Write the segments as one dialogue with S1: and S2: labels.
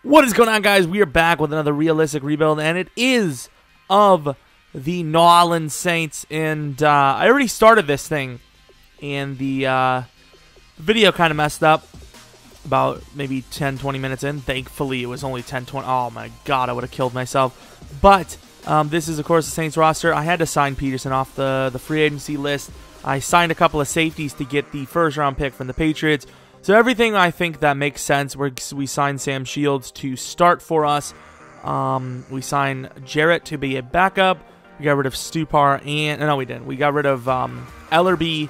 S1: What is going on, guys? We are back with another realistic rebuild, and it is of the New Orleans Saints. And I already started this thing, and the video kind of messed up about maybe 10-20 minutes in. Thankfully, it was only 10-20. Oh my god, I would have killed myself. But this is, of course, the Saints roster. I had to sign Peterson off the free agency list. I signed a couple of safeties to get the first-round pick from the Patriots. So everything I think that makes sense. We signed Sam Shields to start for us. We signed Jarrett to be a backup. We got rid of Stupar and no, we didn't. We got rid of Ellerby.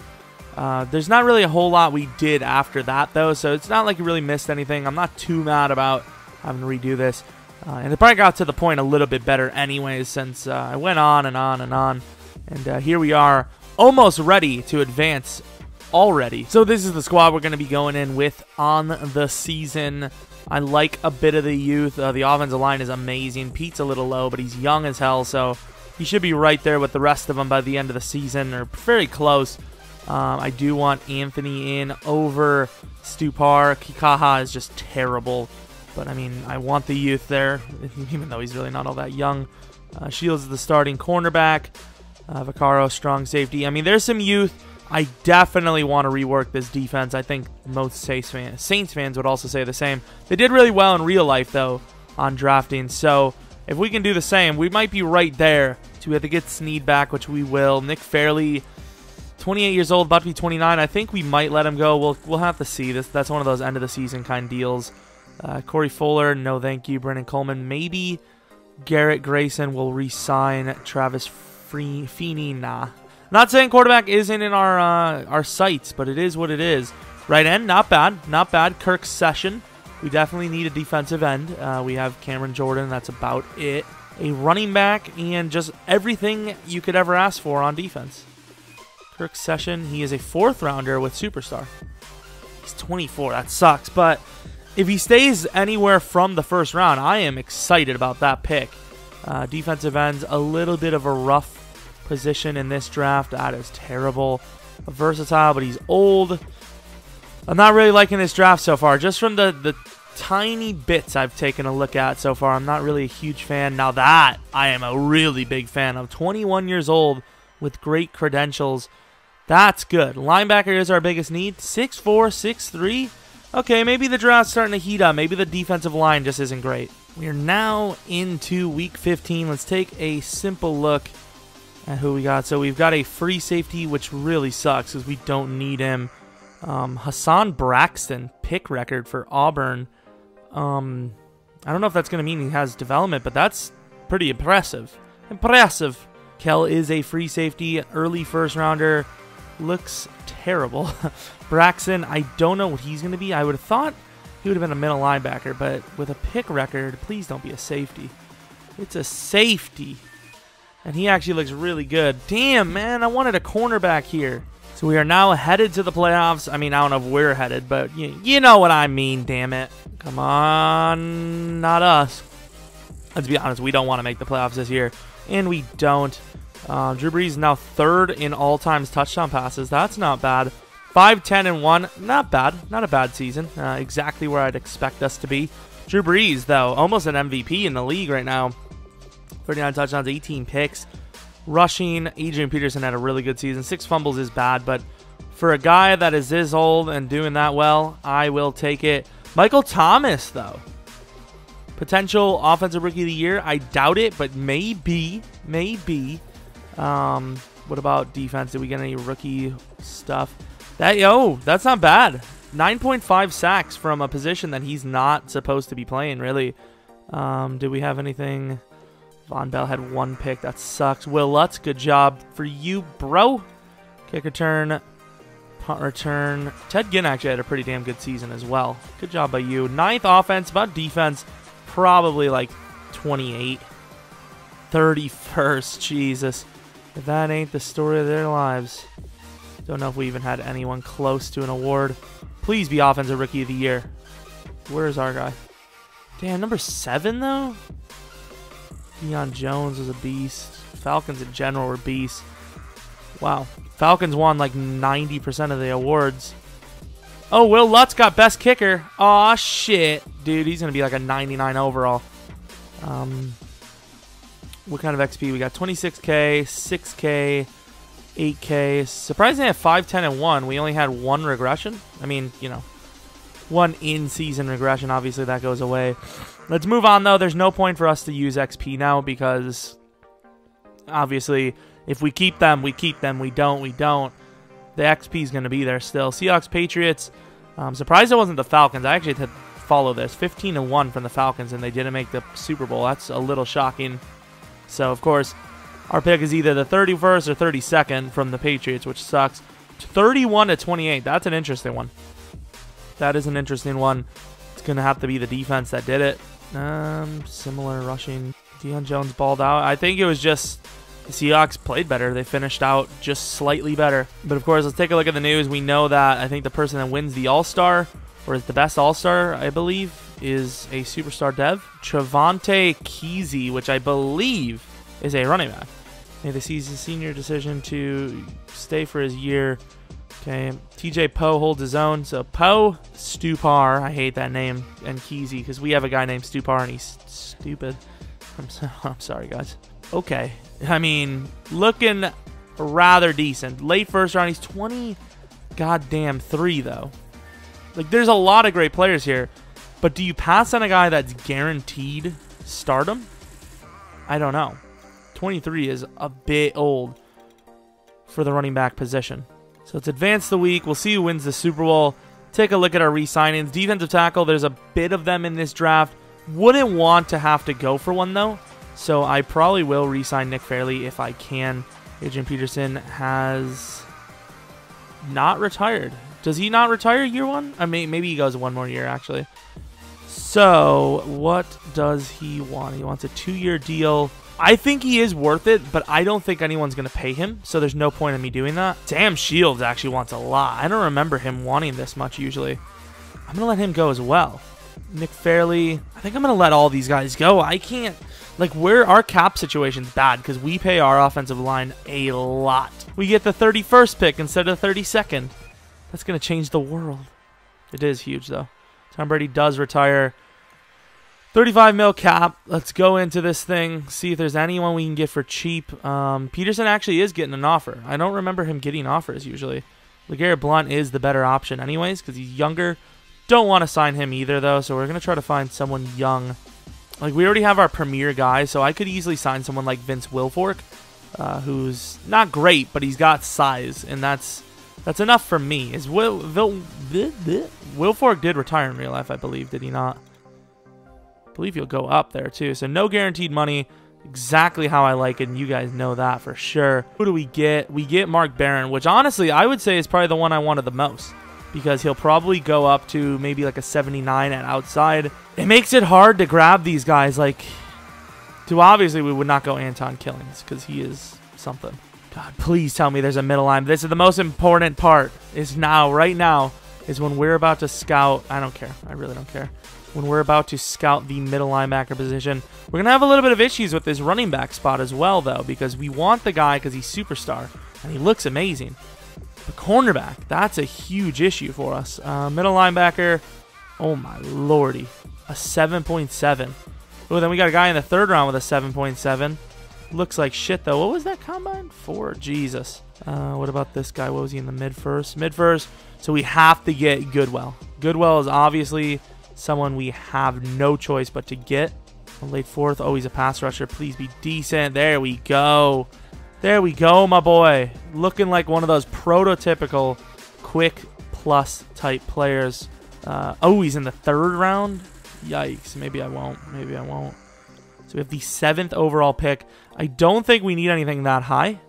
S1: There's not really a whole lot we did after that though, so it's not like you really missed anything. I'm not too mad about having to redo this, and it probably got to the point a little bit better anyways since I went on and on and on, and here we are, almost ready to advance. Already. So this is the squad we're going to be going in with on the season. I like a bit of the youth. The offensive line is amazing. Pete's a little low, but he's young as hell, so he should be right there with the rest of them by the end of the season, or very close. I do want Anthony in over Stupar. Kikaha is just terrible, but I mean, I want the youth there, even though he's really not all that young. Shields is the starting cornerback. Vaccaro, strong safety. I mean, there's some youth. I definitely want to rework this defense. I think most Saints fans would also say the same. They did really well in real life, though, on drafting. So if we can do the same, we might be right there. So we have to get Snead back, which we will. Nick Fairley, 28 years old, about to be 29. I think we might let him go. We'll have to see. That's one of those end-of-the-season kind deals. Corey Fuller, no thank you. Brennan Coleman, maybe. Garrett Grayson will re-sign. Travis Feeney, nah. Not saying quarterback isn't in our sights, but it is what it is. Right end, not bad. Not bad. Kirk Session. We definitely need a defensive end. We have Cameron Jordan. That's about it. A running back and just everything you could ever ask for on defense. Kirk Session, he is a 4th rounder with Superstar. He's 24. That sucks. But if he stays anywhere from the 1st round, I am excited about that pick. Defensive ends, a little bit of a rough position in this draft. That is terrible. Versatile, but he's old. I'm not really liking this draft so far. Just from the tiny bits I've taken a look at so far, I'm not really a huge fan. Now that I am a really big fan of. 21 years old with great credentials. That's good. Linebacker is our biggest need. 6'4", 6'3". Okay, maybe the draft's starting to heat up. Maybe the defensive line just isn't great. We are now into week 15. Let's take a simple look at who we got. So we've got a free safety, which really sucks because we don't need him. Hassan Braxton, pick record for Auburn. I don't know if that's going to mean he has development, but that's pretty impressive. Impressive. Kell is a free safety, early 1st rounder. Looks terrible. Braxton, I don't know what he's going to be. I would have thought he would have been a middle linebacker, but with a pick record, please don't be a safety. It's a safety. And he actually looks really good. Damn, man, I wanted a cornerback here. So we are now headed to the playoffs. I mean, I don't know if we're headed, but you know what I mean, damn it. Come on, not us. Let's be honest, we don't want to make the playoffs this year. And we don't. Drew Brees is now 3rd in all-time touchdown passes. That's not bad. 5-10-1, not bad. Not a bad season. Exactly where I'd expect us to be. Drew Brees, though, almost an MVP in the league right now. 39 touchdowns, 18 picks. Rushing, Adrian Peterson had a really good season. 6 fumbles is bad, but for a guy that is this old and doing that well, I will take it. Michael Thomas, though. Potential Offensive Rookie of the Year. I doubt it, but maybe. Maybe. What about defense? Did we get any rookie stuff? That's not bad. 9.5 sacks from a position that he's not supposed to be playing, really. Did we have anything? Von Bell had 1 pick. That sucks. Will Lutz, good job for you, bro. Kick return. Punt return. Ted Ginn actually had a pretty damn good season as well. Good job by you. 9th offense, about defense, probably like 28. 31st, Jesus. If that ain't the story of their lives. Don't know if we even had anyone close to an award. Please be Offensive Rookie of the Year. Where's our guy? Damn, number 7, though? Deion Jones was a beast. Falcons in general were beasts. Wow. Falcons won like 90% of the awards. Oh, Will Lutz got best kicker. Aw, shit. dude. He's going to be like a 99 overall. What kind of XP? We got 26K, 6K, 8K. Surprisingly, at 5, 10, and 1, we only had 1 regression. I mean, you know, 1 in-season regression. Obviously, that goes away. Let's move on, though. There's no point for us to use XP now because, obviously, if we keep them, we keep them. We don't, we don't. The XP is going to be there still. Seahawks, Patriots. Surprised it wasn't the Falcons. I actually had to follow this. 15-1 from the Falcons, and they didn't make the Super Bowl. That's a little shocking. So, of course, our pick is either the 31st or 32nd from the Patriots, which sucks. 31-28. That's an interesting one. That is an interesting one. It's going to have to be the defense that did it. Similar rushing. Deion Jones balled out. I think it was just the Seahawks played better. They finished out just slightly better. But, of course, let's take a look at the news. We know that I think the person that wins the All-Star, or is the best All-Star, I believe, is a superstar dev. Trevante Keezy, which I believe is a running back. Made the senior decision to stay for his year. Okay, TJ Poe holds his own. So Poe, Stupar, I hate that name, and Keezy, because we have a guy named Stupar and he's stupid. I'm sorry, guys. Okay, I mean, looking rather decent. Late first round, he's 20 goddamn 3, though. Like, there's a lot of great players here, but do you pass on a guy that's guaranteed stardom? I don't know. 23 is a bit old for the running back position. So let's advance the week. We'll see who wins the Super Bowl. Take a look at our re-signings. Defensive tackle, there's a bit of them in this draft. Wouldn't want to have to go for one, though. So I probably will re-sign Nick Fairley if I can. Adrian Peterson has not retired. Does he not retire year 1? I mean, maybe he goes 1 more year, actually. So what does he want? He wants a 2-year deal. I think he is worth it, but I don't think anyone's going to pay him, so there's no point in me doing that. Sam Shields actually wants a lot. I don't remember him wanting this much usually. I'm going to let him go as well. Nick Fairley. I think I'm going to let all these guys go. I can't... Like, our cap situation's bad because we pay our offensive line a lot. We get the 31st pick instead of the 32nd. That's going to change the world. It is huge, though. Tom Brady does retire. 35 mil cap. Let's go into this thing. See if there's anyone we can get for cheap. Peterson actually is getting an offer. I don't remember him getting offers usually. LeGarrette Blount is the better option anyways because he's younger. Don't want to sign him either, though, so we're going to try to find someone young. Like, we already have our premier guy, so I could easily sign someone like Vince Wilfork, who's not great, but he's got size, and that's enough for me. Wilfork did retire in real life, I believe, did he not? I believe he'll go up there, too. So no guaranteed money, exactly how I like it, and you guys know that for sure. Who do we get? We get Mark Barron, which honestly I would say is probably the one I wanted the most, because he'll probably go up to maybe like a 79 at outside. It makes it hard to grab these guys. Like, obviously we would not go Anton Killings because he is something. God, please tell me there's a middle line. This is the most important part. Right now, is when we're about to scout. I don't care. I really don't care. When we're about to scout the middle linebacker position, we're going to have a little bit of issues with this running back spot as well, though, because we want the guy because he's superstar and he looks amazing. The cornerback, that's a huge issue for us. Middle linebacker, oh my lordy, a 7.7. Oh, then we got a guy in the 3rd round with a 7.7. Looks like shit, though. What was that combine? 4, Jesus. What about this guy? What was he in the mid-first? Mid-first, so we have to get Goodwell. Goodwell is obviously someone we have no choice but to get. A late 4th, oh, he's a pass rusher. Please be decent. There we go. There we go, my boy. Looking like one of those prototypical quick plus type players. Oh, he's in the 3rd round? Yikes. Maybe I won't. Maybe I won't. So we have the 7th overall pick. I don't think we need anything that high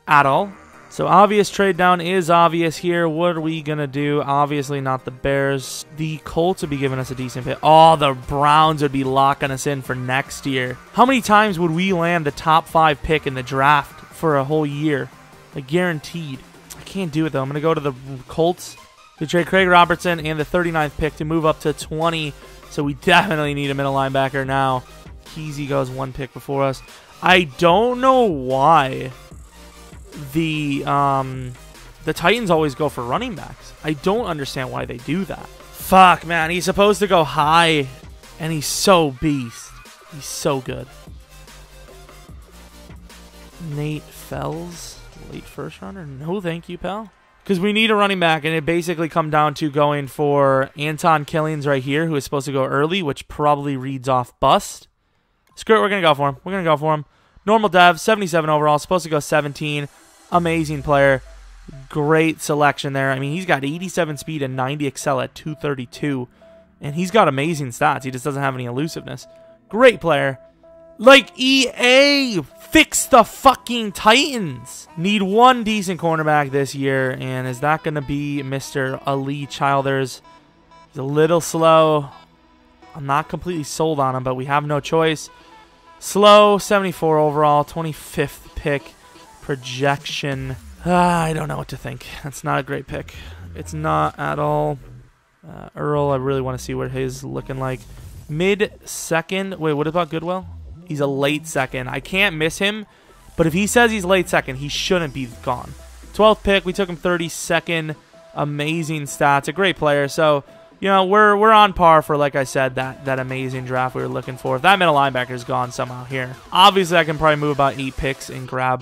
S1: at all. So obvious trade down is obvious here. What are we going to do? Obviously not the Bears. The Colts would be giving us a decent pick. Oh, the Browns would be locking us in for next year. How many times would we land the top 5 pick in the draft for a whole year? Like, guaranteed. I can't do it, though. I'm going to go to the Colts. We trade Craig Robertson and the 39th pick to move up to 20. So we definitely need a middle linebacker now. Keezy goes 1 pick before us. I don't know why the Titans always go for running backs. I don't understand why they do that. Fuck, man. He's supposed to go high, and he's so beast. He's so good. Nate Fells, late first rounder? No, thank you, pal. Because we need a running back, and it basically come down to going for Anton Killings right here, who is supposed to go early, which probably reads off bust. Screw it, we're going to go for him. We're going to go for him. Normal dev, 77 overall, supposed to go 17. Amazing player. Great selection there. I mean, he's got 87 speed and 90 excel at 232. And he's got amazing stats. He just doesn't have any elusiveness. Great player. Like, EA, fix the fucking Titans. Need one decent cornerback this year, and is that going to be Mr. Ali Childers? He's a little slow. I'm not completely sold on him, but we have no choice. Slow, 74 overall, 25th pick. Projection. I don't know what to think. That's not a great pick. It's not at all. Earl, I really want to see what his looking like. Mid-second. Wait, what about Goodwill? He's a late second. I can't miss him, but if he says he's late second, he shouldn't be gone. 12th pick. We took him 32nd. Amazing stats. A great player. So, you know, we're on par for, like I said, that amazing draft we were looking for. If that middle linebacker is gone somehow here. Obviously, I can probably move about 8 picks and grab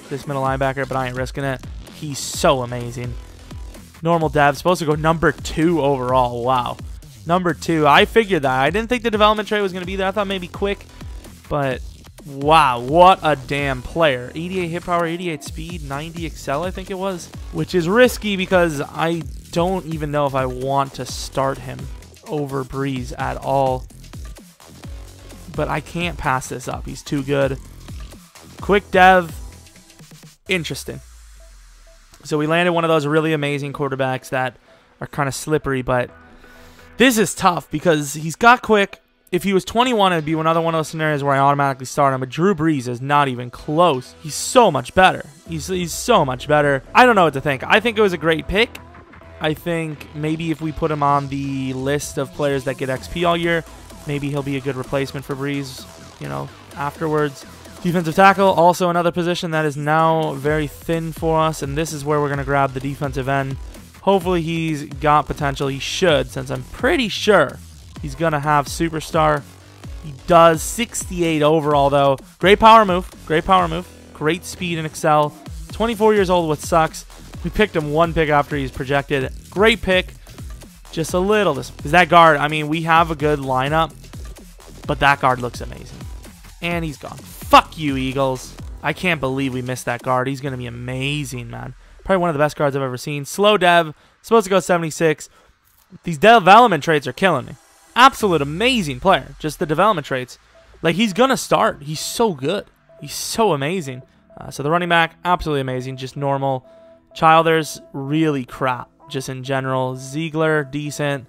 S1: this middle linebacker, but I ain't risking it. He's so amazing. Normal dev. Supposed to go number 2 overall. Wow. Number 2. I figured that. I didn't think the development trait was going to be there. I thought maybe quick. But, wow. What a damn player. 88 hit power, 88 speed, 90 excel, I think it was. Which is risky because I don't even know if I want to start him over Breeze at all. But I can't pass this up. He's too good. Quick dev. Interesting. So we landed one of those really amazing quarterbacks that are kind of slippery, but this is tough because he's got quick. If he was 21, it'd be another one of those scenarios where I automatically start him, but Drew Brees is not even close. He's so much better. He's so much better. I don't know what to think. I think it was a great pick. I think maybe if we put him on the list of players that get XP all year, maybe he'll be a good replacement for Brees, you know, afterwards. Defensive tackle, also another position that is now very thin for us, and this is where we're going to grab the defensive end. Hopefully he's got potential. He should, since I'm pretty sure he's going to have superstar. He does. 68 overall, though. Great power move. Great power move. Great speed and excel. 24 years old, what sucks. We picked him 1 pick after he's projected. Great pick. Just a little. Because that guard, I mean, we have a good lineup, but that guard looks amazing. And he's gone. Fuck you, Eagles. I can't believe we missed that guard. He's going to be amazing, man. Probably one of the best guards I've ever seen. Slow dev. Supposed to go 76. These development traits are killing me. Absolute amazing player. Just the development traits. Like, he's going to start. He's so good. He's so amazing. So the running back, absolutely amazing. Just normal. Childers, really crap. Just in general. Ziegler, decent.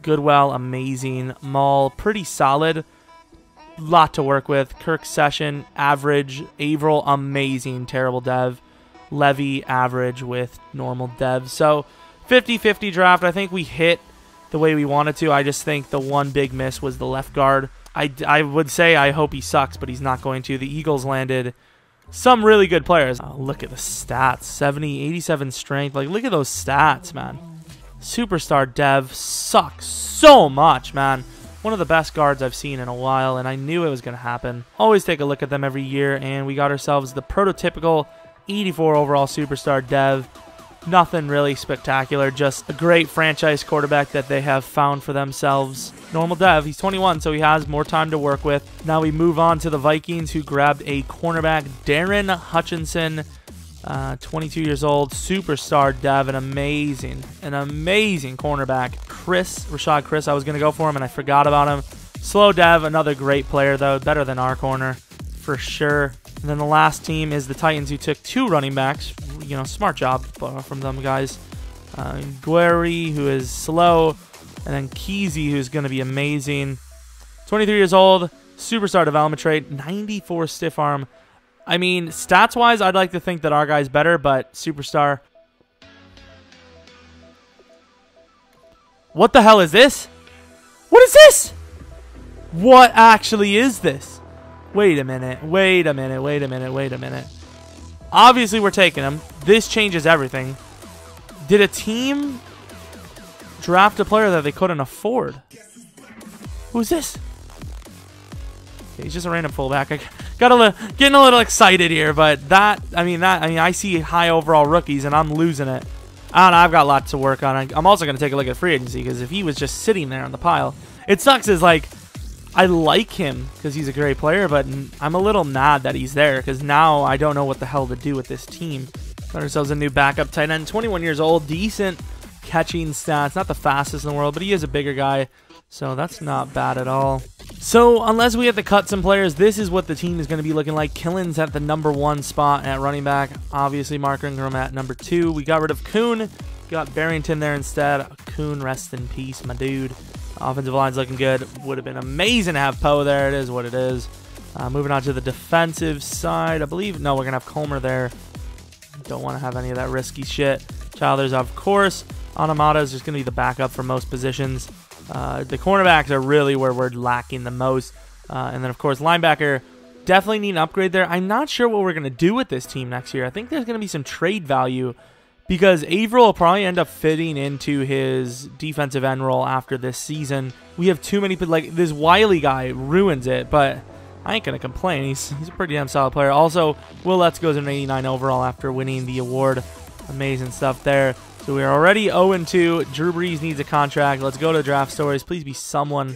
S1: Goodwell, amazing. Maul, pretty solid. Lot to work with. Kirk Session, average. Averill, amazing. Terrible dev. Levy, average with normal dev. So 50-50 draft. I think we hit the way we wanted to. I just think the one big miss was the left guard. I would say I hope he sucks, but he's not going to. The Eagles landed some really good players. Oh, look at the stats. 70, 87 strength. Like, look at those stats, man. Superstar dev sucks so much, man. One of the best guards I've seen in a while, and I knew it was going to happen. Always take a look at them every year, and we got ourselves the prototypical 84 overall superstar dev. Nothing really spectacular, just a great franchise quarterback that they have found for themselves. Normal dev, he's 21, so he has more time to work with. Now we move on to the Vikings, who grabbed a cornerback, Darren Hutchinson, 22 years old, superstar dev, an amazing cornerback. Rashad Chris, I was going to go for him, and I forgot about him. Slow dev, another great player, though, better than our corner, for sure. And then the last team is the Titans, who took 2 running backs. You know, smart job from them guys. Guerri, who is slow, and then Keezy, who's going to be amazing. 23 years old, superstar development trait, 94 stiff arm. I mean, stats-wise, I'd like to think that our guy's better, but superstar. What the hell is this? What is this? What actually is this? Wait a minute. Obviously, we're taking him. This changes everything. Did a team draft a player that they couldn't afford. Who's this? Okay, he's just a random fullback. I got getting a little excited here, but I see high overall rookies and I'm losing it. I don't know. I've got lots to work on. I'm also going to take a look at free agency because if he was just sitting there on the pile, it sucks. Is like I like him because he's a great player, but I'm a little mad that he's there because now I don't know what the hell to do with this team. Got ourselves a new backup tight end, 21 years old, decent catching stats, not the fastest in the world, but he is a bigger guy, so that's not bad at all. So unless we have to cut some players, this is what the team is going to be looking like. Killen's at the #1 spot at running back. Obviously, Mark Ingram at #2. We got rid of Kuhn. Got Barrington there instead. Kuhn, rest in peace, my dude. Offensive line's looking good. Would have been amazing to have Poe there. It is what it is. Moving on to the defensive side. I believe, no, we're going to have Comer there. Don't want to have any of that risky shit. Childers, of course. Anamata is just going to be the backup for most positions. The cornerbacks are really where we're lacking the most. And then, of course, linebacker, definitely need an upgrade there. I'm not sure what we're going to do with this team next year. I think there's going to be some trade value because Averill will probably end up fitting into his defensive end role after this season. We have too many, like this Wiley guy ruins it, but I ain't going to complain. He's a pretty damn solid player. Also, Will Let's goes an 89 overall after winning the award. Amazing stuff there. So we are already 0-2. Drew Brees needs a contract. Let's go to draft stories. Please be someone.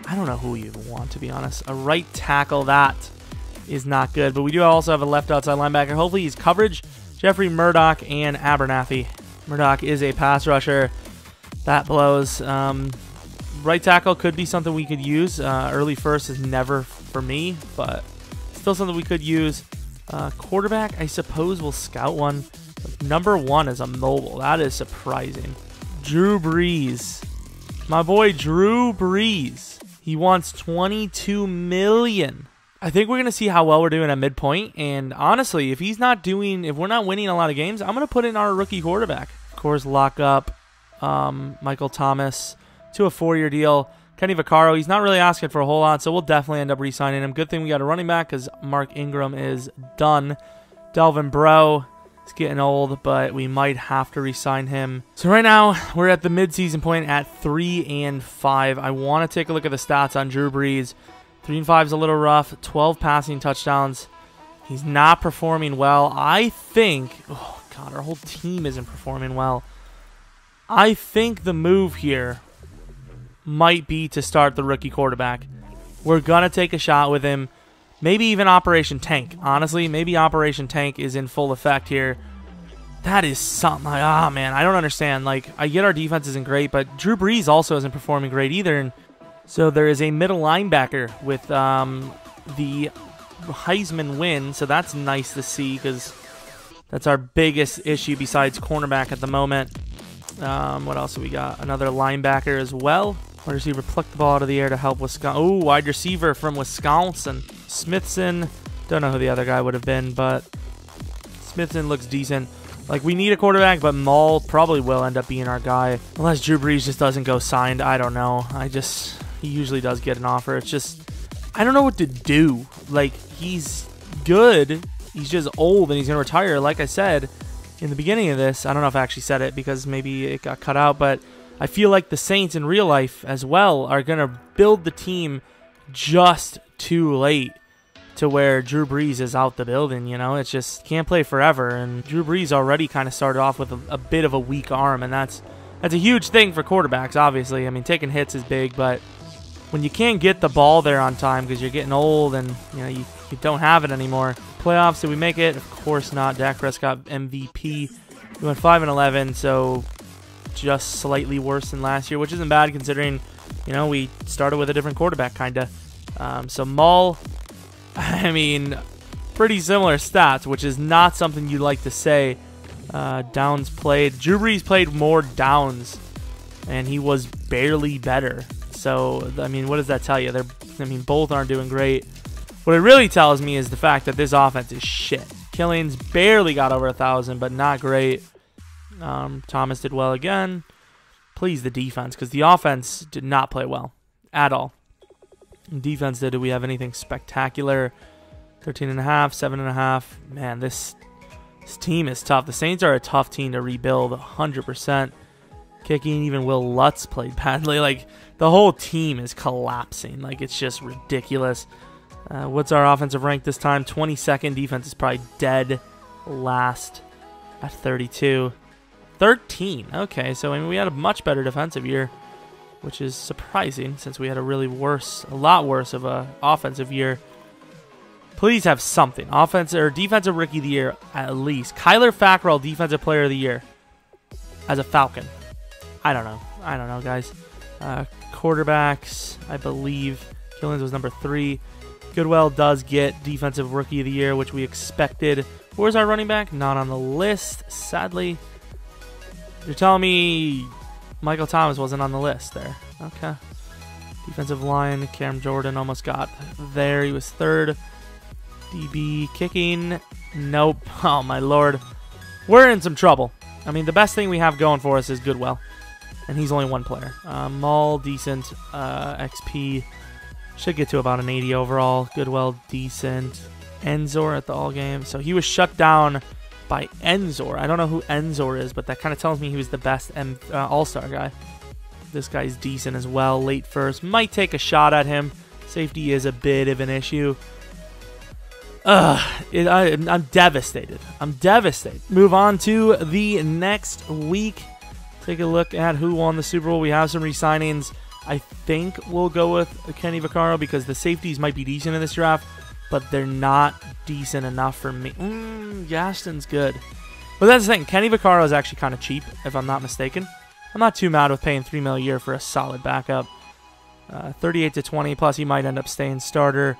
S1: I don't know who you want, to be honest. A right tackle, that is not good. But we do also have a left outside linebacker. Hopefully he's coverage. Jeffrey Murdoch and Abernathy. Murdoch is a pass rusher. That blows. Right tackle could be something we could use. Early first is never for me, but still something we could use. Quarterback, I suppose we'll scout one. #1 is a mobile. That is surprising. Drew Brees. My boy Drew Brees. He wants $22 million. I think we're going to see how well we're doing at midpoint. And honestly, if we're not winning a lot of games, I'm going to put in our rookie quarterback. Of course, lock up Michael Thomas to a 4-year deal. Kenny Vaccaro, he's not really asking for a whole lot, so we'll definitely end up re-signing him. Good thing we got a running back because Mark Ingram is done. Delvin Breaux. It's getting old, but we might have to re-sign him. So right now, we're at the mid-season point at 3-5. I want to take a look at the stats on Drew Brees. 3-5 is a little rough. 12 passing touchdowns. He's not performing well. I think, oh God, our whole team isn't performing well. I think the move here might be to start the rookie quarterback. We're going to take a shot with him. Maybe even Operation Tank. Honestly, maybe Operation Tank is in full effect here. That is something. Ah, man, I don't understand. Like, I get our defense isn't great, but Drew Brees also isn't performing great either. And so there is a middle linebacker with the Heisman win. So that's nice to see because that's our biggest issue besides cornerback at the moment. What else have we got? Another linebacker as well. Wide receiver plucked the ball out of the air to help Wisconsin. Oh, wide receiver from Wisconsin. Smithson. Don't know who the other guy would have been, but Smithson looks decent. Like, we need a quarterback, but Maul probably will end up being our guy. Unless Drew Brees just doesn't go signed. I don't know. He usually does get an offer. It's just, I don't know what to do. Like, he's good. He's just old, and he's going to retire. Like I said in the beginning of this, I don't know if I actually said it because maybe it got cut out, but I feel like the Saints in real life as well are going to build the team just too late to where Drew Brees is out the building, you know? It's just, can't play forever, and Drew Brees already kind of started off with a bit of a weak arm, and that's a huge thing for quarterbacks, obviously. I mean, taking hits is big, but when you can't get the ball there on time because you're getting old and, you know, you don't have it anymore. Playoffs, did we make it? Of course not. Dak Prescott MVP. We went 5-11, so just slightly worse than last year, which isn't bad considering, you know, we started with a different quarterback, kind of. So Maul, I mean, pretty similar stats, which is not something you like to say. Downs played. Drew Brees played more downs, and he was barely better. So, I mean, what does that tell you? Both aren't doing great. What it really tells me is the fact that this offense is shit. Killings barely got over 1,000, but not great. Thomas did well again. Please, the defense, because the offense did not play well at all. Defense did we have anything spectacular? 13.5, 7.5. Man, this team is tough. The Saints are a tough team to rebuild, 100%. Kicking, even Will Lutz played badly. Like, the whole team is collapsing. Like, it's just ridiculous. What's our offensive rank this time? 22nd. Defense is probably dead last at 32. 13. Okay, so I mean, we had a much better defensive year, which is surprising since we had a lot worse of a offensive year. Please have something. Offensive or defensive rookie of the year at least. Kyler Fackrell, defensive player of the year as a Falcon. I don't know, guys. Quarterbacks, I believe Killins was number 3. Goodwell does get defensive rookie of the year, which we expected. Where's our running back? Not on the list, sadly. You're telling me Michael Thomas wasn't on the list there. Okay. Defensive line, Cam Jordan almost got there. He was 3rd. DB kicking. Nope. Oh, my Lord. We're in some trouble. I mean, the best thing we have going for us is Goodwell. And he's only 1 player. Maul, decent. XP should get to about an 80 overall. Goodwell, decent. Enzor at the all game. So he was shut down by Enzor. I don't know who Enzor is, but that kind of tells me he was the best all-star guy. This guy's decent as well. Late first. Might take a shot at him. Safety is a bit of an issue. I'm devastated. I'm devastated. Move on to the next week. Take a look at who won the Super Bowl. We have some re-signings. I think we'll go with Kenny Vaccaro because the safeties might be decent in this draft, but they're not decent enough for me. Gaston's good. But that's the thing. Kenny Vaccaro is actually kind of cheap, if I'm not mistaken. I'm not too mad with paying $3 million a year for a solid backup. 38-20, plus he might end up staying starter.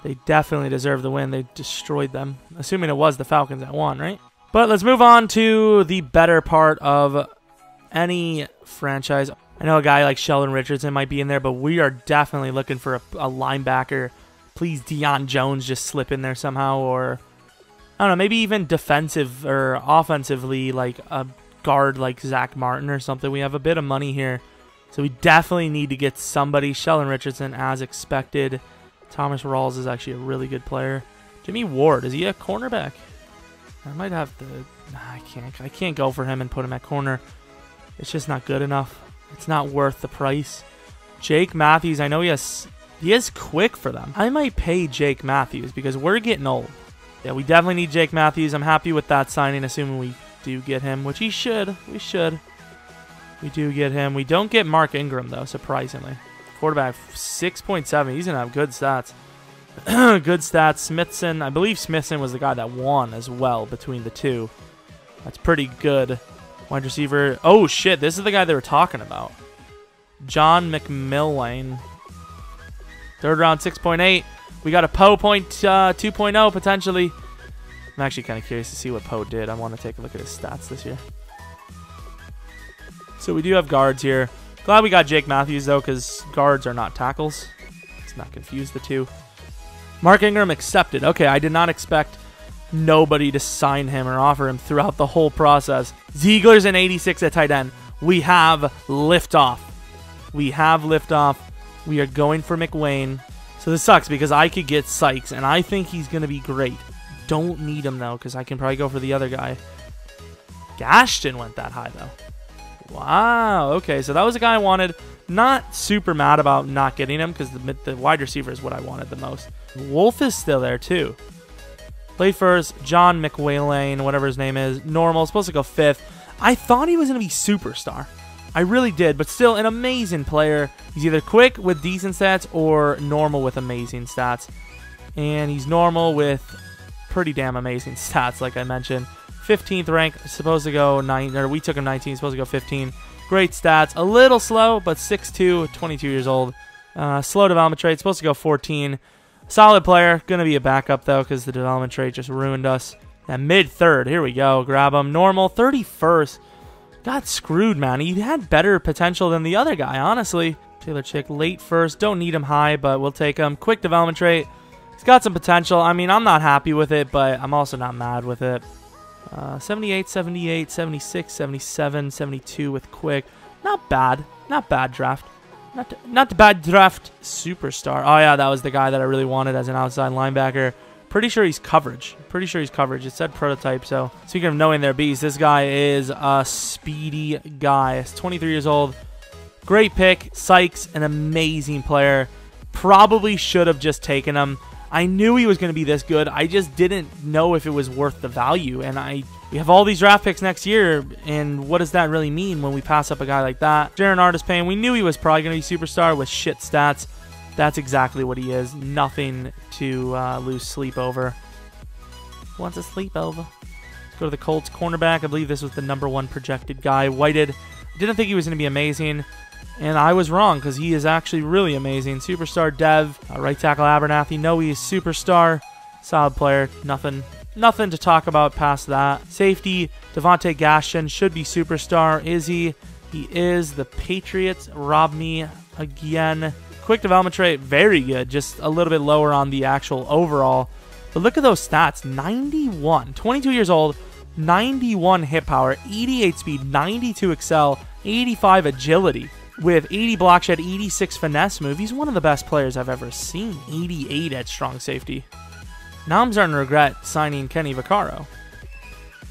S1: They definitely deserve the win. They destroyed them, assuming it was the Falcons that won, right? But let's move on to the better part of any franchise. I know a guy like Sheldon Richardson might be in there, but we are definitely looking for a linebacker. Please, Deion Jones just slip in there somehow, or I don't know, maybe even defensive or offensively, like a guard like Zach Martin or something. We have a bit of money here, so we definitely need to get somebody. Sheldon Richardson, as expected. Thomas Rawls is actually a really good player. Jimmy Ward, is he a cornerback? I might have to. I can't go for him and put him at corner. It's just not good enough. It's not worth the price. Jake Matthews, I know he is quick for them. I might pay Jake Matthews because we're getting old. Yeah, we definitely need Jake Matthews. I'm happy with that signing, assuming we do get him, which he should. We should. We do get him. We don't get Mark Ingram, though, surprisingly. Quarterback 6.7. He's going to have good stats. Good stats. Smithson. I believe Smithson was the guy that won as well between the two. That's pretty good. Wide receiver. Oh, shit. This is the guy they were talking about. John McMillan. 3rd round, 6.8. We got a Poe 2.0 potentially. I'm actually kind of curious to see what Poe did. I want to take a look at his stats this year. So we do have guards here. Glad we got Jake Matthews, though, because guards are not tackles. Let's not confuse the two. Mark Ingram accepted. Okay, I did not expect nobody to sign him or offer him throughout the whole process. Ziegler's an 86 at tight end. We have liftoff. We have liftoff. We are going for McWayne. So this sucks because I could get Sykes, and I think he's going to be great. Don't need him, though, because I can probably go for the other guy. Gashton went that high, though. Wow, okay, so that was the guy I wanted. Not super mad about not getting him because the wide receiver is what I wanted the most. Wolf is still there, too. Played first, John McWayne, whatever his name is. Normal, supposed to go 5th. I thought he was going to be superstar. I really did, but still an amazing player. He's either quick with decent stats or normal with amazing stats. And he's normal with pretty damn amazing stats, like I mentioned. 15th rank, supposed to go 9, or we took him 19, supposed to go 15. Great stats, a little slow, but 6'2", 22 years old. Slow development trait, supposed to go 14. Solid player, going to be a backup though, because the development trait just ruined us. That mid-3rd, here we go, grab him. Normal, 31st. Got screwed, man. He had better potential than the other guy, honestly. Taylor Chick, late first. Don't need him high, but we'll take him. Quick development trait. He's got some potential. I mean, I'm not happy with it, but I'm also not mad with it. 78, 78, 76, 77, 72 with quick. Not bad. Not bad draft. Not the bad draft. Superstar. Oh, yeah, that was the guy that I really wanted as an outside linebacker. Pretty sure he's coverage. Pretty sure he's coverage. It said prototype, so speaking of knowing their beast, this guy is a speedy guy. He's 23 years old. Great pick. Sykes, an amazing player. Probably should have just taken him. I knew he was going to be this good. I just didn't know if it was worth the value. And we have all these draft picks next year, and what does that really mean when we pass up a guy like that? Jeromepkr Payne, we knew he was probably going to be superstar with shit stats. That's exactly what he is. Nothing to lose sleep over. Wants a sleepover. Let's go to the Colts cornerback. I believe this was the #1 projected guy. Whited. Didn't think he was going to be amazing. And I was wrong because he is actually really amazing. Superstar Dev. Right tackle Abernathy. No, he's superstar. Solid player. Nothing to talk about past that. Safety. Devontae Gaston should be superstar. Is he? He is. The Patriots robbed me again. Quick development trait, very good. Just a little bit lower on the actual overall. But look at those stats. 91. 22 years old. 91 hit power. 88 speed. 92 excel. 85 agility. With 80 block shed. 86 finesse move. He's one of the best players I've ever seen. 88 at strong safety. Now I'm starting to regret signing Kenny Vaccaro.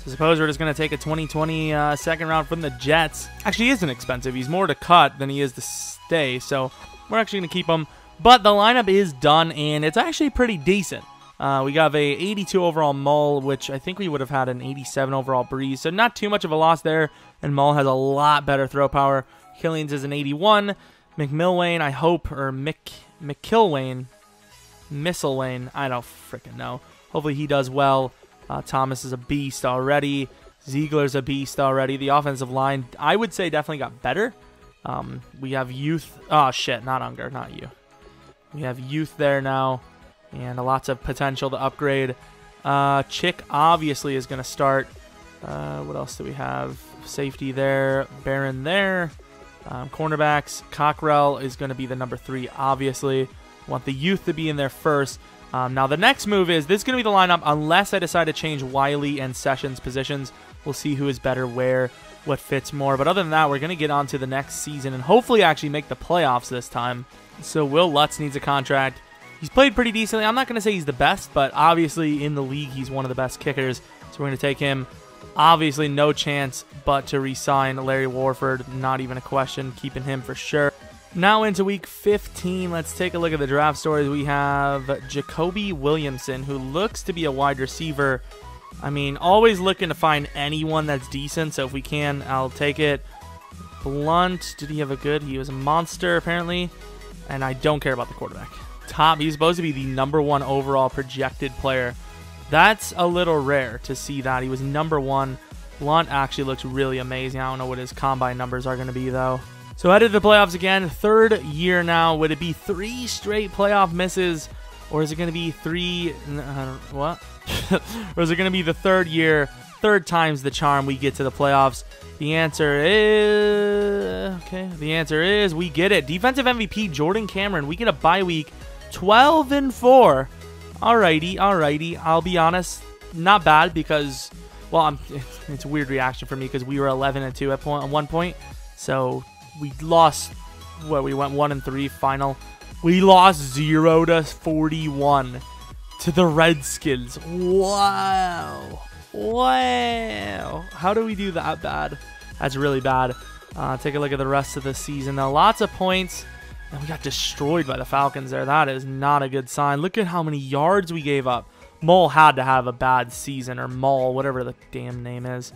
S1: So suppose we're just going to take a 2020 second round from the Jets. Actually, he isn't expensive. He's more to cut than he is to stay. So we're actually going to keep him. But the lineup is done, and it's actually pretty decent. We got a 82 overall Mull, which I think we would have had an 87 overall Breeze. So not too much of a loss there. And Mull has a lot better throw power. Killings is an 81. McMilwain, I hope, or McKilwain. Misselwain, I don't freaking know. Hopefully he does well. Thomas is a beast already. Ziegler's a beast already. The offensive line, I would say, definitely got better. We have youth. Oh, shit. Not Unger. Not you. We have youth there now. And lots of potential to upgrade. Chick obviously is going to start. What else do we have? Safety there. Barron there. Cornerbacks. Cockrell is going to be the #3, obviously. Want the youth to be in there first. Now, the next move is, this is going to be the lineup unless I decide to change Wiley and Sessions positions. We'll see who is better where, what fits more. But other than that, we're going to get on to the next season and hopefully actually make the playoffs this time. So Will Lutz needs a contract. He's played pretty decently. I'm not going to say he's the best, but obviously in the league, he's one of the best kickers. So we're going to take him. Obviously, no chance but to re-sign Larry Warford. Not even a question. Keeping him for sure. Now into week 15, let's take a look at the draft stories. We have Jacoby Williamson, who looks to be a wide receiver. I mean, always looking to find anyone that's decent, so if we can, I'll take it. Blunt, did he have a good? He was a monster, apparently, and I don't care about the quarterback. He's supposed to be the #1 overall projected player. That's a little rare to see that. He was #1. Blunt actually looks really amazing. I don't know what his combine numbers are going to be, though. So headed to the playoffs again. 3rd year now. Would it be 3 straight playoff misses? Or is it going to be 3... what? Or is it going to be the 3rd year, 3rd time's the charm we get to the playoffs? The answer is... okay. The answer is we get it. Defensive MVP Jordan Cameron. We get a bye week. 12-4. Alrighty, alrighty. I'll be honest. Not bad because... well, it's a weird reaction for me because we were 11-2 at one point. So... we lost, what, we went 1-3 final. We lost 0-41 to the Redskins. Wow. Wow. How do we do that bad? That's really bad. Take a look at the rest of the season. Now, lots of points. And we got destroyed by the Falcons there. That is not a good sign. Look at how many yards we gave up. Mull had to have a bad season, or Mull, whatever the damn name is.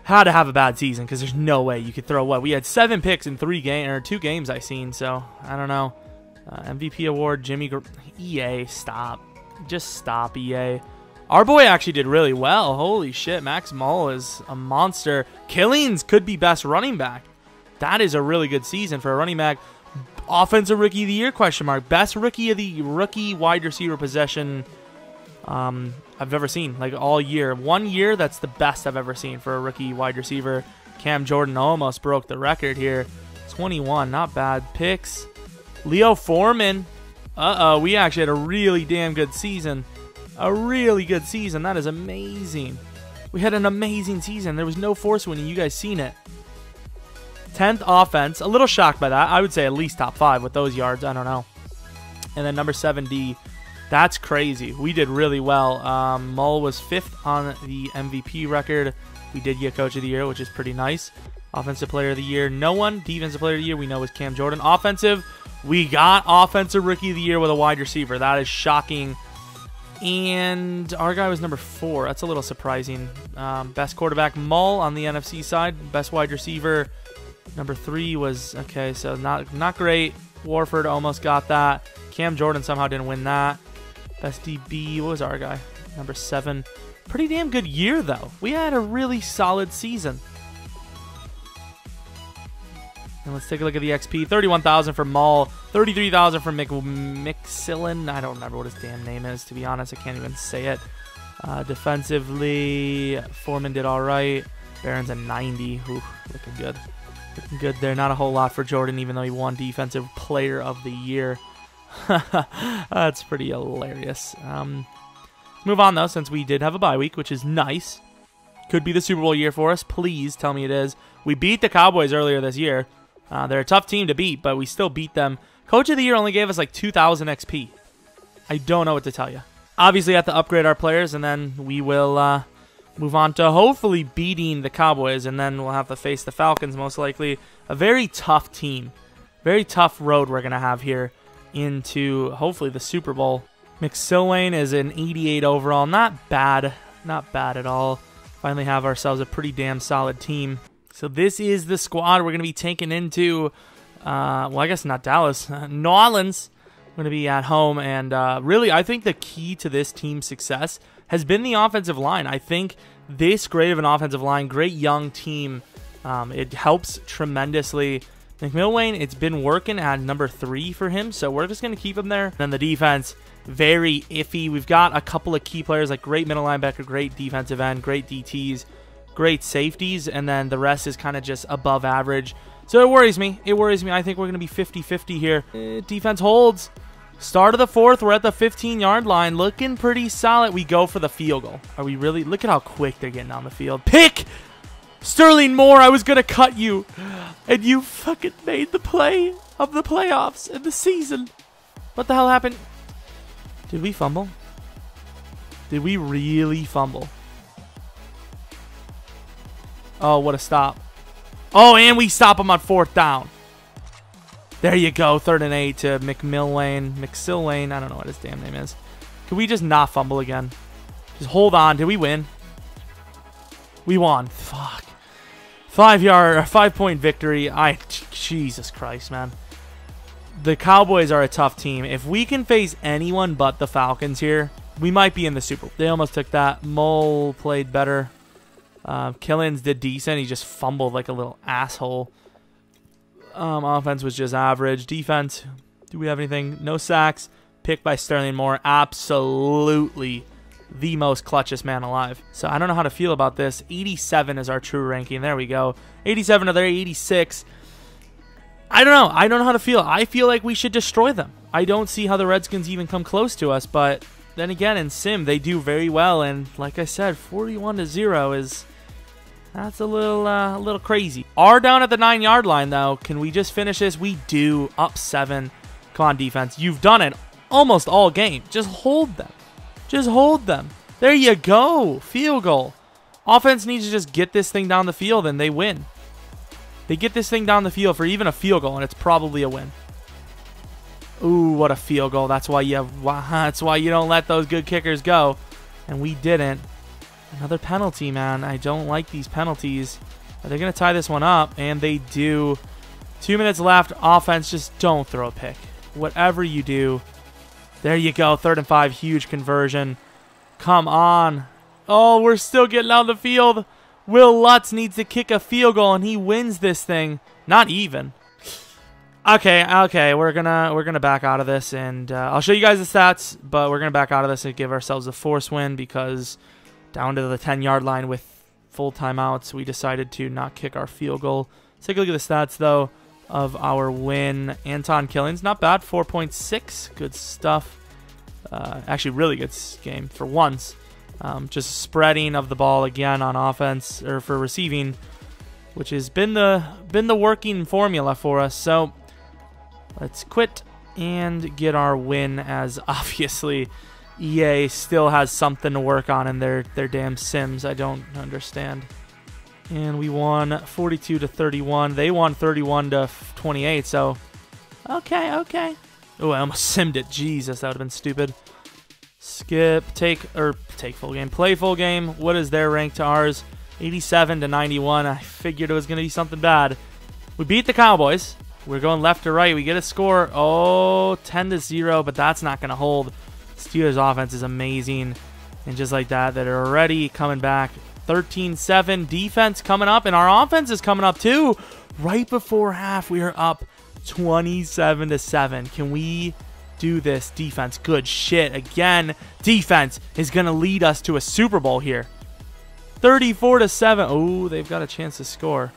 S1: Had to have a bad season because there's no way you could throw what? We had 7 picks in 2 games I seen, so I don't know. MVP award, EA, stop. Just stop, EA. Our boy actually did really well. Holy shit, Max Mull is a monster. Killings could be best running back. That is a really good season for a running back. Offensive Rookie of the Year, question mark. Best rookie of the rookie wide receiver possession I've ever seen, like all year. 1 year, that's the best I've ever seen for a rookie wide receiver. Cam Jordan almost broke the record here. 21, not bad. Picks. Leo Foreman. We actually had a really damn good season. A really good season. That is amazing. We had an amazing season. There was no force winning. You guys seen it. 10th offense. A little shocked by that. I would say at least top 5 with those yards. I don't know. And then number 7D. That's crazy. We did really well. Mull was 5th on the MVP record. We did get Coach of the Year, which is pretty nice. Offensive Player of the Year, no one. Defensive Player of the Year, we know was Cam Jordan. Offensive, we got Offensive Rookie of the Year with a wide receiver. That is shocking. And our guy was number 4. That's a little surprising. Best quarterback, Mull on the NFC side. Best wide receiver, number 3 was, okay, so not great. Warford almost got that. Cam Jordan somehow didn't win that. Best DB, what was our guy? Number 7. Pretty damn good year, though. We had a really solid season. And let's take a look at the XP. 31,000 for Mull. 33,000 for McSillan. I don't remember what his damn name is, to be honest. I can't even say it. Defensively, Foreman did all right. Barron's a 90. Ooh, looking good. Looking good there. Not a whole lot for Jordan, even though he won Defensive Player of the Year. That's pretty hilarious. Move on, though, since we did have a bye week, which is nice. Could be the Super Bowl year for us. Please tell me it is. We beat the Cowboys earlier this year. They're a tough team to beat, but we still beat them. Coach of the Year only gave us like 2,000 XP. I don't know what to tell you. Obviously, have to upgrade our players, and then we will move on to hopefully beating the Cowboys, and then we'll have to face the Falcons most likely. A very tough team. Very tough road we're going to have here into hopefully the Super Bowl. McSilwain is an 88 overall. Not bad. Not bad at all. Finally have ourselves a pretty damn solid team. So this is the squad we're going to be taking into, well, I guess not Dallas, New Orleans. We're going to be at home, and really, I think the key to this team's success has been the offensive line. I think this great of an offensive line, great young team, it helps tremendously. McMilwain, it's been working at number 3 for him, so we're just going to keep him there. Then the defense, very iffy. We've got a couple of key players, like great middle linebacker, great defensive end, great DTs, great safeties, and then the rest is kind of just above average. So it worries me. It worries me. I think we're going to be 50-50 here. Defense holds. Start of the 4th. We're at the 15-yard line. Looking pretty solid. We go for the field goal. Are we really? Look at how quick they're getting on the field. Pick! Sterling Moore, I was going to cut you. And you fucking made the play of the playoffs in the season. What the hell happened? Did we fumble? Did we really fumble? Oh, what a stop. Oh, and we stop him on 4th down. There you go. 3rd and 8 to McSilwain. I don't know what his damn name is. Can we just not fumble again? Just hold on. Did we win? We won. Fuck. 5-point victory. Jesus Christ, man. The Cowboys are a tough team. If we can face anyone but the Falcons here, we might be in the Super Bowl. They almost took that. Mull played better. Killins did decent. He just fumbled like a little asshole. Offense was just average. Defense, do we have anything? No sacks. Picked by Sterling Moore. Absolutely the most clutchest man alive. So I don't know how to feel about this. 87 is our true ranking. There we go. 87 to their 86. I don't know. I don't know how to feel. I feel like we should destroy them. I don't see how the Redskins even come close to us, but then again, in Sim, they do very well, and like I said, 41-0 is... That's a little crazy. Are down at the 9-yard line, though. Can we just finish this? We do. Up 7. Come on, defense. You've done it almost all game. Just hold them. Just hold them. There you go. Field goal. Offense needs to just get this thing down the field, and they win. They get this thing down the field for even a field goal, and it's probably a win. Ooh, what a field goal. That's why you don't let those good kickers go. And we didn't. Another penalty, man. I don't like these penalties. Are they going to tie this one up? And they do. 2 minutes left. Offense, just don't throw a pick. Whatever you do. There you go. 3rd and 5. Huge conversion. Come on. Oh, we're still getting out of the field. Will Lutz needs to kick a field goal, and he wins this thing. Not even. Okay. We're gonna back out of this, and I'll show you guys the stats. But we're gonna back out of this and give ourselves a force win because down to the 10-yard line with full timeouts, we decided to not kick our field goal. Let's take a look at the stats though of our win. Anton Killings, not bad. 4.6, good stuff. Actually, really good game for once. Just spreading of the ball again on offense or for receiving, which has been the working formula for us. So let's quit and get our win, as obviously EA still has something to work on in their damn Sims. I don't understand. And we won 42 to 31. They won 31 to 28. So, okay. Oh, I almost simmed it. Jesus, that would have been stupid. Skip, take full game. Play full game. What is their rank to ours? 87 to 91. I figured it was going to be something bad. We beat the Cowboys. We're going left to right. We get a score. Oh, 10 to 0, but that's not going to hold. Steelers offense is amazing. And just like that, they're already coming back. 13-7. Defense coming up, and our offense is coming up too. Right before half, we are up 27 to 7. Can we do this? Defense, good shit. Again, defense is going to lead us to a Super Bowl here. 34 to 7. Oh, they've got a chance to score.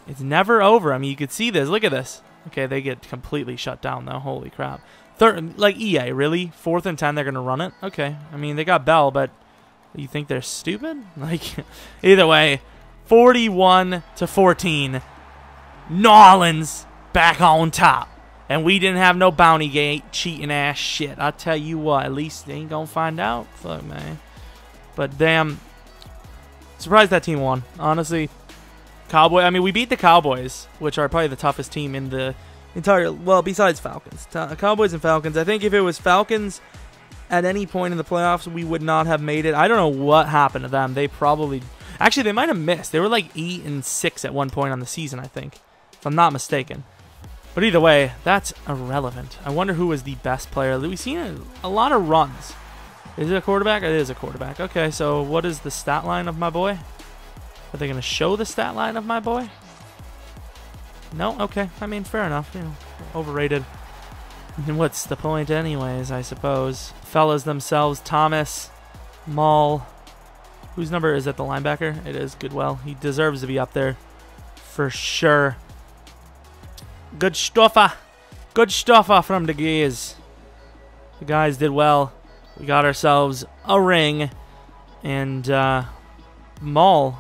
S1: It's never over. I mean, you could see this. Look at this. Okay, they get completely shut down, though. Holy crap. Like EA, really? 4th and 10, they're going to run it? Okay. I mean, they got Bell, but you think they're stupid? Like, either way, 41 to 14. Nolans back on top. And we didn't have no bounty gate cheating ass shit. I tell you what, at least they ain't going to find out. Fuck, man. But damn, surprised that team won. Honestly, I mean, we beat the Cowboys, which are probably the toughest team in the entire, well, besides Falcons. Cowboys and Falcons. I think if it was Falcons at any point in the playoffs, we would not have made it. I don't know what happened to them. They probably, actually, they might have missed. They were like 8-6 at one point on the season, I think, if I'm not mistaken. But either way, that's irrelevant. I wonder who was the best player. We've seen a lot of runs. Is it a quarterback? It is a quarterback. Okay, so what is the stat line of my boy? Are they going to show the stat line of my boy? No? Okay. I mean, fair enough. You know, overrated. And what's the point anyways, I suppose? Fellas themselves, Thomas, Maul. Whose number is it, the linebacker? It is Goodwell. He deserves to be up there for sure. Good stuffer. Good stuffer from the guys. The guys did well. We got ourselves a ring. And Maul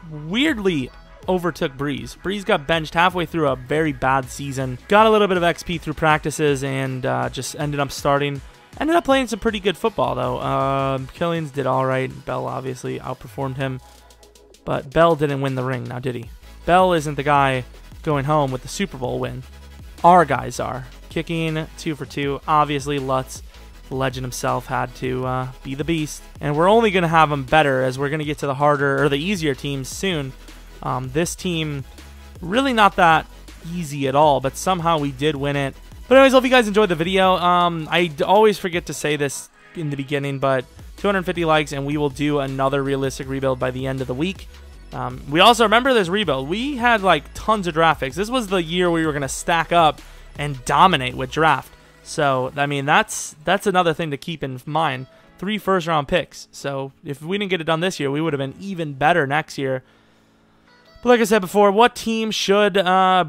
S1: weirdly overtook Breeze. Breeze got benched halfway through a very bad season. Got a little bit of XP through practices and just ended up starting. Ended up playing some pretty good football, though. Killians did all right. Bell obviously outperformed him. But Bell didn't win the ring now, did he? Bell isn't the guy going home with the Super Bowl win. Our guys are. Kicking 2 for 2. Obviously, Lutz, the legend himself, had to be the beast. And we're only going to have him better as we're going to get to the harder, or the easier teams soon. This team, really not that easy at all, but somehow we did win it. But anyways, hope you guys enjoyed the video. I always forget to say this in the beginning, but 250 likes and we will do another realistic rebuild by the end of the week. We also remember this rebuild. We had like tons of draft picks. This was the year we were going to stack up and dominate with draft. So, I mean, that's another thing to keep in mind. 3 first-round picks. So, if we didn't get it done this year, we would have been even better next year. But like I said before, what team should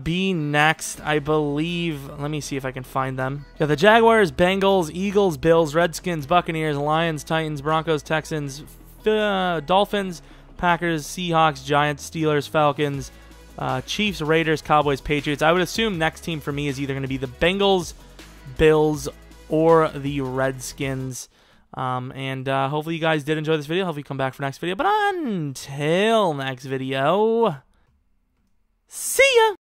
S1: be next? I believe, let me see if I can find them. Yeah, the Jaguars, Bengals, Eagles, Bills, Redskins, Buccaneers, Lions, Titans, Broncos, Texans, Dolphins, Packers, Seahawks, Giants, Steelers, Falcons, Chiefs, Raiders, Cowboys, Patriots. I would assume next team for me is either going to be the Bengals, Bills, or the Redskins. Hopefully you guys did enjoy this video. Hopefully you come back for next video. But until next video, see ya!